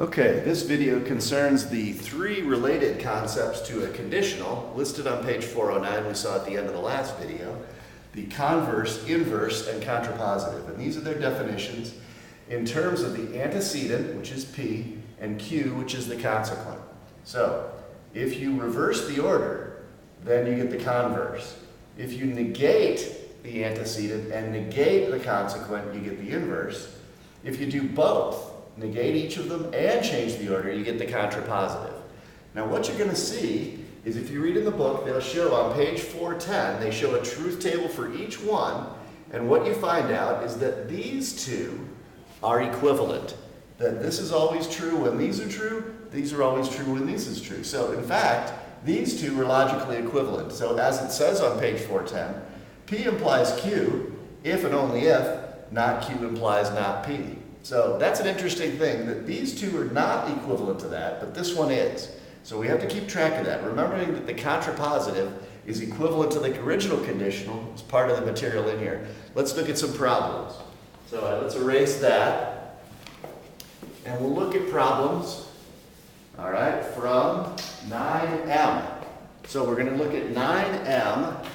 Okay, this video concerns the three related concepts to a conditional listed on page 409 we saw at the end of the last video: the converse, inverse, and contrapositive. And these are their definitions in terms of the antecedent, which is P, and Q, which is the consequent. So, if you reverse the order, then you get the converse. If you negate the antecedent and negate the consequent, you get the inverse. If you do both, negate each of them and change the order, you get the contrapositive. Now what you're going to see is, if you read in the book, they'll show on page 410, they show a truth table for each one, and what you find out is that these two are equivalent. That this is always true when these are true, these are always true when this is true. So in fact, these two are logically equivalent. So as it says on page 410, P implies Q if and only if not Q implies not P. So that's an interesting thing, that these two are not equivalent to that, but this one is. So we have to keep track of that, remembering that the contrapositive is equivalent to the original conditional as part of the material in here. Let's look at some problems. So let's erase that, and we'll look at problems, all right, from 9M. So we're going to look at 9M,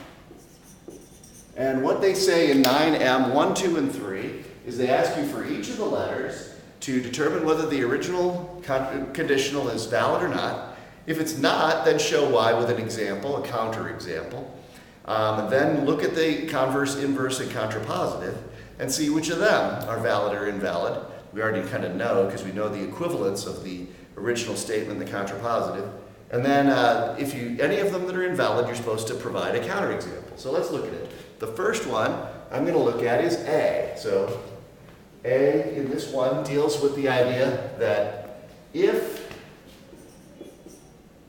and what they say in 9M 1, 2, and 3 is they ask you for each of the letters to determine whether the original conditional is valid or not. If it's not, then show why with an example, a counter example. Then look at the converse, inverse, and contrapositive and see which of them are valid or invalid. We already kind of know because we know the equivalence of the original statement, the contrapositive. And then if any of them that are invalid, you're supposed to provide a counter example. So let's look at it. The first one I'm going to look at is A. So A in this one deals with the idea that if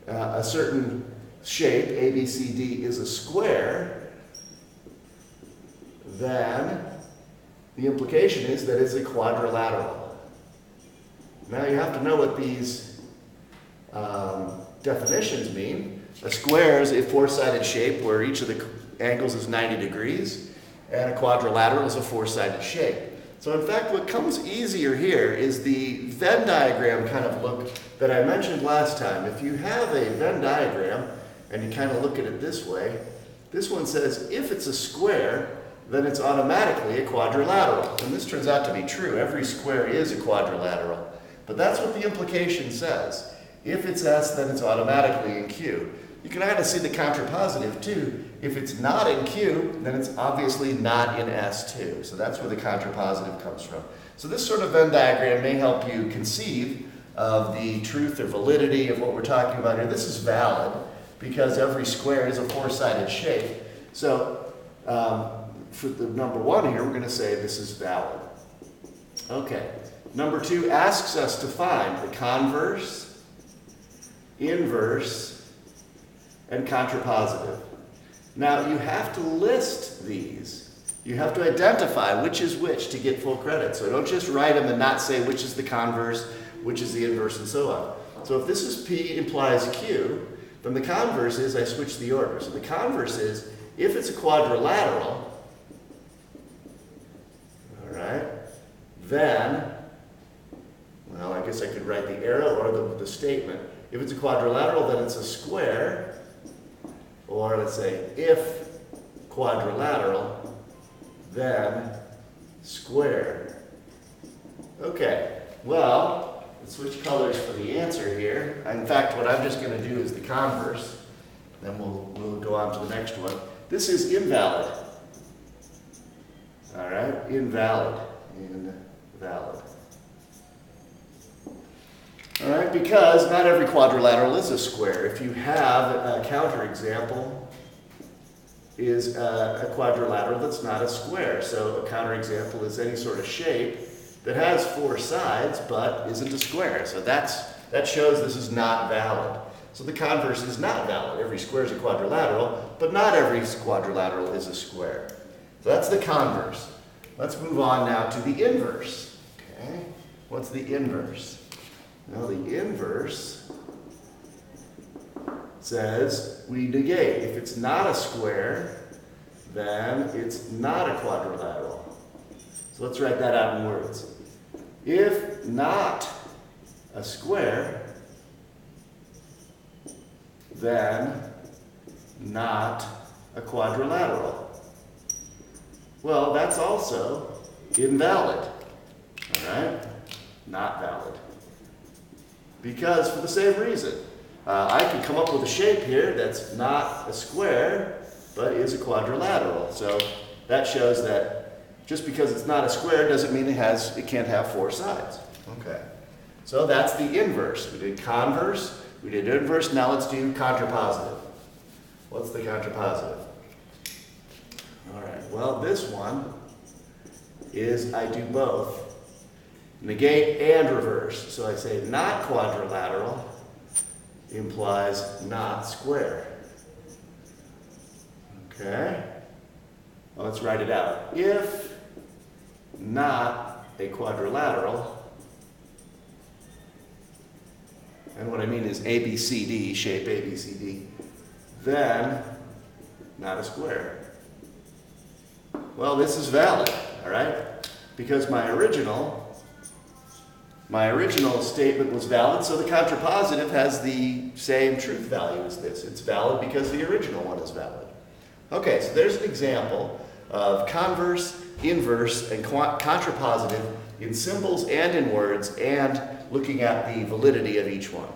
a certain shape, A, B, C, D, is a square, then the implication is that it's a quadrilateral. Now you have to know what these definitions mean. A square is a four-sided shape where each of the angles is 90 degrees, and a quadrilateral is a four-sided shape. So in fact, what comes easier here is the Venn diagram kind of look that I mentioned last time. If you have a Venn diagram and you kind of look at it this way, this one says if it's a square, then it's automatically a quadrilateral. And this turns out to be true. Every square is a quadrilateral. But that's what the implication says. If it's S, then it's automatically in Q. You can kind of see the contrapositive too. If it's not in Q, then it's obviously not in S too. So that's where the contrapositive comes from. So this sort of Venn diagram may help you conceive of the truth or validity of what we're talking about here. This is valid because every square is a four-sided shape. So for the number one here, we're going to say this is valid. Okay. Number two asks us to find the converse, inverse, and contrapositive. Now you have to list these. You have to identify which is which to get full credit. So don't just write them and not say which is the converse, which is the inverse, and so on. So if this is P implies Q, then the converse is I switch the order. So the converse is if it's a quadrilateral, all right, then, well, I guess I could write the arrow or the statement. If it's a quadrilateral, then it's a square. Or let's say, if quadrilateral, then square. Okay, well, let's switch colors for the answer here. In fact, what I'm just going to do is the converse. Then we'll go on to the next one. This is invalid. All right, invalid. Invalid. All right, because not every quadrilateral is a square. If you have a counterexample is a quadrilateral that's not a square. So a counterexample is any sort of shape that has four sides but isn't a square. So that shows this is not valid. So the converse is not valid. Every square is a quadrilateral, but not every quadrilateral is a square. So that's the converse. Let's move on now to the inverse. Okay, what's the inverse? Now the inverse says we negate. If it's not a square, then it's not a quadrilateral. So let's write that out in words. If not a square, then not a quadrilateral. Well, that's also invalid, all right? Not valid. Because for the same reason, I could come up with a shape here that's not a square, but is a quadrilateral. So that shows that just because it's not a square doesn't mean it can't have four sides. Okay. So that's the inverse. We did converse, we did inverse, now let's do contrapositive. What's the contrapositive? All right, well, this one is I do both. Negate and reverse. So I say not quadrilateral implies not square. Okay? Well, let's write it out. If not a quadrilateral, and what I mean is ABCD, shape ABCD, then not a square. Well, this is valid, all right? Because my original statement was valid, so the contrapositive has the same truth value as this. It's valid because the original one is valid. Okay, so there's an example of converse, inverse, and contrapositive in symbols and in words, and looking at the validity of each one.